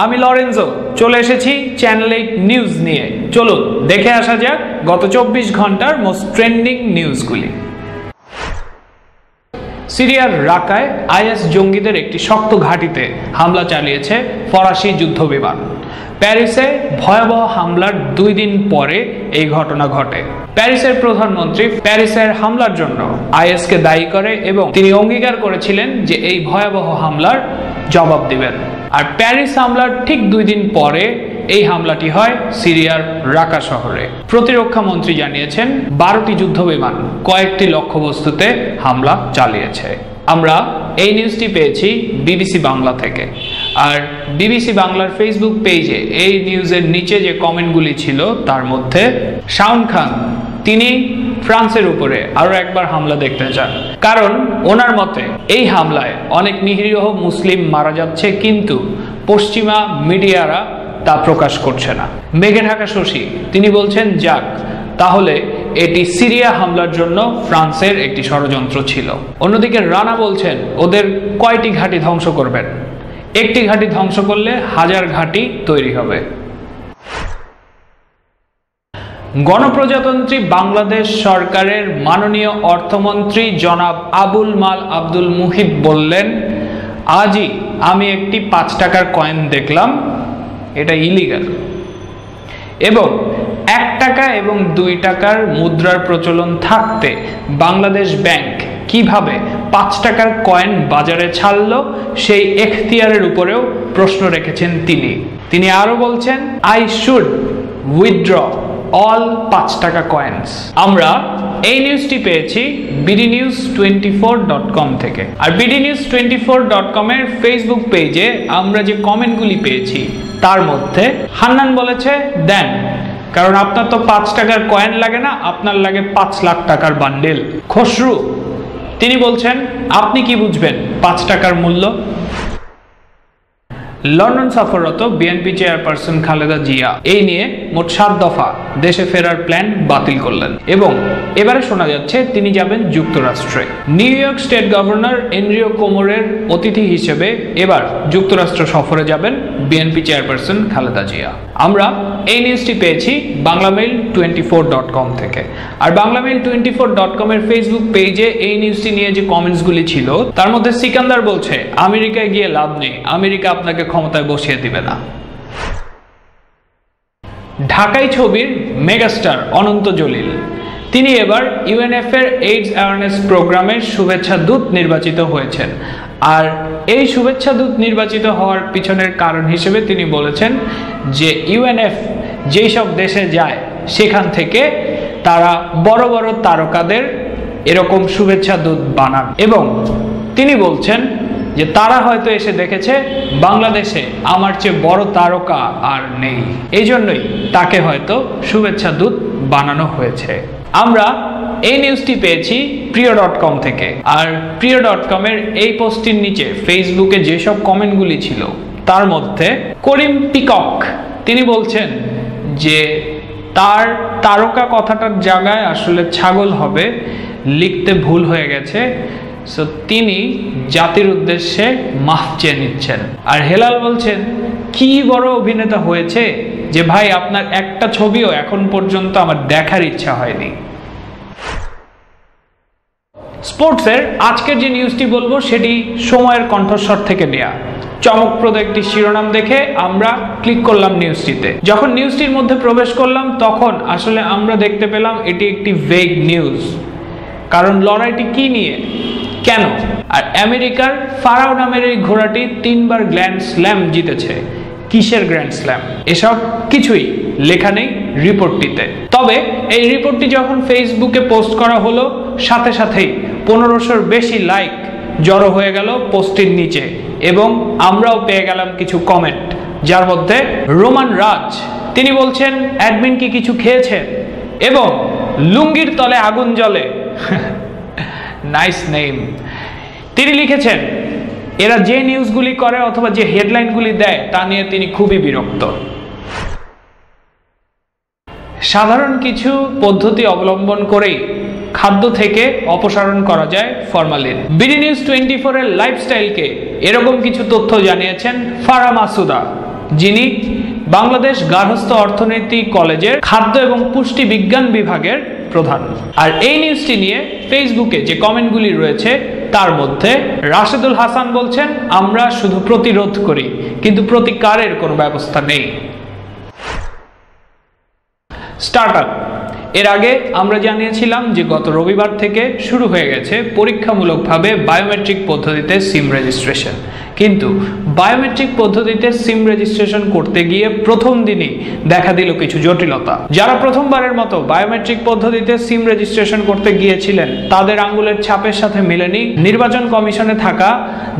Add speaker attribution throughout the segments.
Speaker 1: আমি লরেন্জো চলে এসেছি চ্যানেল 8 নিউজ নিয়ে। চলুন দেখে আসা যাক গত 24 ঘন্টার মোস্ট ট্রেন্ডিং নিউজগুলি। সিরিয়ার রাকায় আইএস জঙ্গিদের একটি শক্ত ঘাঁটিতে হামলা চালিয়েছে ফরাসি যুদ্ধবিমান। প্যারিসে ভয়াবহ হামলার 2 দিন পরে এই ঘটনা ঘটে। প্যারিসের প্রধানমন্ত্রী প্যারিসের হামলার জন্য আইএসকে দায়ী করে এবং তিনি অঙ্গীকার করেছিলেন যে এই ভয়াবহ হামলার জবাব দিবেন। আর প্যারিস হামলার ঠিক 2 দিন পরে এই হামলাটি হয় সিরিয়ার রাকা শহরে। প্রতিরক্ষা মন্ত্রী জানিয়েছেন 12টি যুদ্ধবিমান কয়েকটি লক্ষ্যবস্তুতে হামলা চালিয়েছে। আমরা এই নিউজটি পেয়েছি বিবিসি বাংলা থেকে। আর বিবিসি বাংলার ফেসবুক পেজে এই নিউজের নিচে যে কমেন্টগুলি ছিল তার মধ্যে শাওন খান তিনি ফ্রান্সের উপরে আরো একবার হামলা দেখতে চান, কারণ ওনার মতে এই হামলায় অনেক নিরীহ মুসলিম মারা যাচ্ছে, কিন্তু পশ্চিমা মিডিয়ারা তা প্রকাশ করছে না। মেঘে ঢাকা শশী তিনি বলছেন যাক, তাহলে এটি সিরিয়া হামলার জন্য ফ্রান্সের একটি ষড়যন্ত্র ছিল। অন্যদিকে রানা বলছেন ওদের কয়টি ঘাঁটি ধ্বংস করবেন, একটি ঘাঁটি ধ্বংস করলে 1000 ঘাঁটি তৈরি হবে। গণপ্রজাতন্ত্রী বাংলাদেশ সরকারের মাননীয় অর্থমন্ত্রী জনাব আবুল মাল আব্দুল মুহিত বললেন, আজই আমি একটি 5 টাকার কয়েন দেখলাম, এটা ইলিগাল। এবং 1 টাকা এবং 2 টাকার মুদ্রার প্রচলন থাকতে বাংলাদেশ ব্যাংক কিভাবে 5 টাকার কয়েন বাজারে ছাড়লো সেই এখতিয়ারের উপরেও প্রশ্ন রেখেছেন তিনি আরো বলছেন, আই শুড উইথড্র অল 5 টাকা কয়েন্স। আমরা এই নিউজটি পেয়েছি bdnews24.com থেকে। আর bdnews24.com এর ফেসবুক পেজে আমরা যে কমেন্টগুলি পেয়েছি তার মধ্যে হান্নান বলেছে দেন, কারণ আপনার তো 5 টাকার কয়েন লাগে না, আপনার লাগে 5 লাখ টাকার বান্ডেল। খসরু তিনি বলছেন আপনি কি বুঝবেন 5 টাকার মূল্য। লন্ডন সফররত বিএনপি চেয়ারপারসন খালেদা জিয়া এই নিয়ে মোট 7 দফা দেশে ফেরার প্ল্যান বাতিল করলেন এবং এবারে শোনা যাচ্ছে তিনি যাবেন যুক্তরাষ্ট্রে। নিউ ইয়র্ক স্টেট গভর্নর এনরিও কোমোরের অতিথি হিসেবে এবার যুক্তরাষ্ট্র সফরে যাবেন বিএনপি চেয়ারপারসন খালেদা জিয়া। আমরা এই নিউজটি পেয়েছি বাংলামেইল24.com থেকে। আর বাংলামেইল24.com এর ফেসবুক পেজে এই নিউজটি নিয়ে যে কমেন্টসগুলি ছিল তার মধ্যে সিকান্দার বলছে আমেরিকায় গিয়ে লাভ নেই, আমেরিকা আপনাকে ক্ষমতায় বসিয়ে দিবে না। ঢাকাই ছবির মেগাস্টার অনন্ত জলিল তিনি এবার ইউএনএফ এর এইডস অ্যাওয়ারনেস প্রোগ্রামের শুভেচ্ছা দূত নির্বাচিত হয়েছেন। আর এই শুভেচ্ছা দূত নির্বাচিত হওয়ার পিছনের কারণ হিসেবে তিনি বলেছেন যে ইউএনএফ যেই সব দেশে যায় সেখান থেকে তারা বড় বড় তারকাদের এরকম শুভেচ্ছা দূত বানান এবং তিনি বলছেন যে তারা হয়তো এসে দেখেছে বাংলাদেশে আমার চেয়ে বড় তারকা আর নেই, এই জন্যই তাকে হয়তো শুভেচ্ছা দূত বানানো হয়েছে। আমরা এই নিউজটি পেয়েছি প্রিয়.com থেকে। আর প্রিয়.com এর এই পোস্টটির নিচে ফেসবুকে যেসব কমেন্টগুলি ছিল তার মধ্যে করিম পিকক তিনি বলছেন যে তার তারকা কথাটার জায়গায় আসলে ছাগল হবে, লিখতে ভুল হয়ে গেছে, সো তিনি জাতির উদ্দেশ্যে মাফ চেয়ে নিচ্ছেন। আর হেলাল বলছেন কি বড় অভিনেতা হয়েছে যে ভাই আপনার একটা ছবিও এখন পর্যন্ত আমার দেখার ইচ্ছা হয়নি। স্পোর্টসের আজকের যে নিউজটি বলবো সেটি সময়ের কণ্ঠস্বর থেকে নেওয়া। চমকপ্রদ একটি শিরোনাম দেখে আমরা ক্লিক করলাম নিউজটিতে। যখন নিউজটির মধ্যে প্রবেশ করলাম তখন আসলে আমরা দেখতে পেলাম এটি একটি ভেগ নিউজ, কারণ লড়াইটি কি নিয়ে, কেন? আর আমেরিকার ফারাও নামের এই ঘোড়াটি 3 বার গ্র্যান্ড স্ল্যাম জিতেছে। কিসের গ্র্যান্ড স্ল্যাম এসব কিছুই লেখা নেই রিপোর্টটিতে। তবে এই রিপোর্টটি যখন ফেসবুকে পোস্ট করা হলো সাথে সাথেই 1500-র বেশি লাইক জড়ো হয়ে গেল পোস্টটির নিচে এবং আমরাও পেয়ে গেলাম কিছু কমেন্ট, যার মধ্যে রোমান রাজ তিনি বলছেন অ্যাডমিন কি কিছু খেয়েছেন এবং লুঙ্গির তলে আগুন জ্বলে। Nice name. তিনি লিখেছেন এরা যে নিউজগুলি করে অথবা যে হেডলাইনগুলি দেয় তা নিয়ে তিনি খুবই বিরক্ত। সাধারণ কিছু পদ্ধতি অবলম্বন করেই খাদ্য থেকে অপসারণ করা যায় ফরমালিন। BDNews 24 এর লাইফস্টাইলকে এরকম কিছু তথ্য জানিয়েছেন ফারা মাসুদা। যিনি বাংলাদেশ গার্হস্থ্য অর্থনীতি কলেজের খাদ্য এবং পুষ্টি বিজ্ঞান বিভাগের প্রধান। আর এই নিউজটি নিয়ে ফেসবুকে যে কমেন্টগুলি রয়েছে তার মধ্যে রাশেদুল হাসান বলছেন, আমরা শুধু প্রতিরোধ করি কিন্তু প্রতিকারের কোনো ব্যবস্থা নেই। স্টার্টআপ এর আগে আমরা জানিয়েছিলাম যে গত রবিবার থেকে শুরু হয়ে গেছে পরীক্ষামূলকভাবে বায়োমেট্রিক পদ্ধতিতে সিম রেজিস্ট্রেশন। কিন্তু বায়োমেট্রিক পদ্ধতিতে সিম রেজিস্ট্রেশন করতে গিয়ে প্রথম দিনই দেখা দিল কিছু জটিলতা। যারা প্রথমবারের মতো বায়োমেট্রিক পদ্ধতিতে সিম রেজিস্ট্রেশন করতে গিয়েছিলেন তাদের আঙ্গুলের ছাপের সাথে মিলেনি নির্বাচন কমিশনে থাকা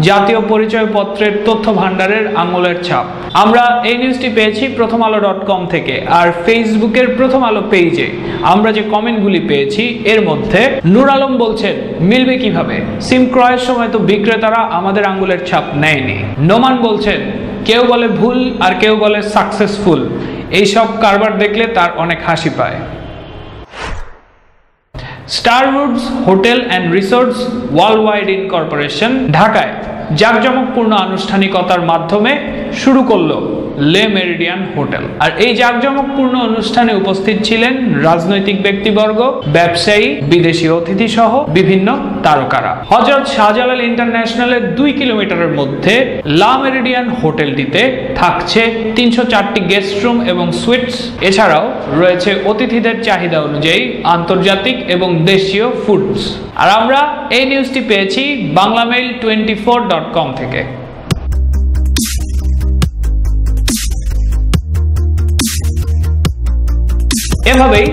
Speaker 1: জাতীয় পরিচয়পত্রের তথ্য ভান্ডারের আঙ্গুলের ছাপ। আমরা এই নিউজটি পেয়েছি প্রথমআলো.com থেকে। আর ফেসবুকের প্রথম আলো পেজে আমরা যে কমেন্টগুলি পেয়েছি এর মধ্যে নূর আলম বলছেন, মিলবে কিভাবে? সিম ক্রয়ের সময় তো বিক্রেতারা আমাদের আঙ্গুলের ছাপ নেয়নি। নোমান বলছেন, কেউ বলে ভুল আর কেউ বলে সাকসেসফুল, এইসব কারবার দেখলে তার অনেক হাসি পায়। Starwoods hotel and resorts worldwide incorporation ঢাকায় জাঁকজমকপূর্ণ আনুষ্ঠানিকতার মাধ্যমে শুরু করলো লে মেরিডিয়ান হোটেল। আর এই জাঁকজমকপূর্ণ অনুষ্ঠানে উপস্থিত ছিলেন রাজনৈতিক ব্যক্তিবর্গ, ব্যবসায়ী, বিদেশি অতিথি সহ বিভিন্ন তারকারা। হযরত শাহজালাল ইন্টারন্যাশনালের 2 কিলোমিটারের মধ্যে লা মেরিডিয়ান হোটেলটিতে থাকছে 304টি গেস্ট রুম এবং সুইটস। এছাড়াও রয়েছে অতিথিদের চাহিদা অনুযায়ী আন্তর্জাতিক এবং দেশীয় ফুডস। আর আমরা এই নিউজটি পেয়েছি banglamil24.com থেকে। এভাবেই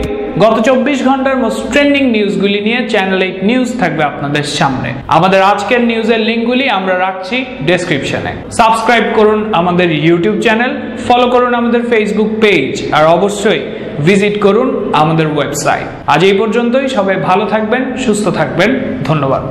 Speaker 1: গত 24 ঘন্টার মোস্ট ট্রেন্ডিং নিউজগুলি নিয়ে চ্যানেল 8 নিউজ থাকবে আপনাদের সামনে। আমাদের আজকের নিউজের লিঙ্কগুলি আমরা রাখছি ডেসক্রিপশনে। সাবস্ক্রাইব করুন আমাদের ইউটিউব চ্যানেল, ফলো করুন আমাদের ফেসবুক পেজ, আর অবশ্যই ভিজিট করুন আমাদের ওয়েবসাইট। আজ এই পর্যন্তই। সবাই ভালো থাকবেন, সুস্থ থাকবেন। ধন্যবাদ।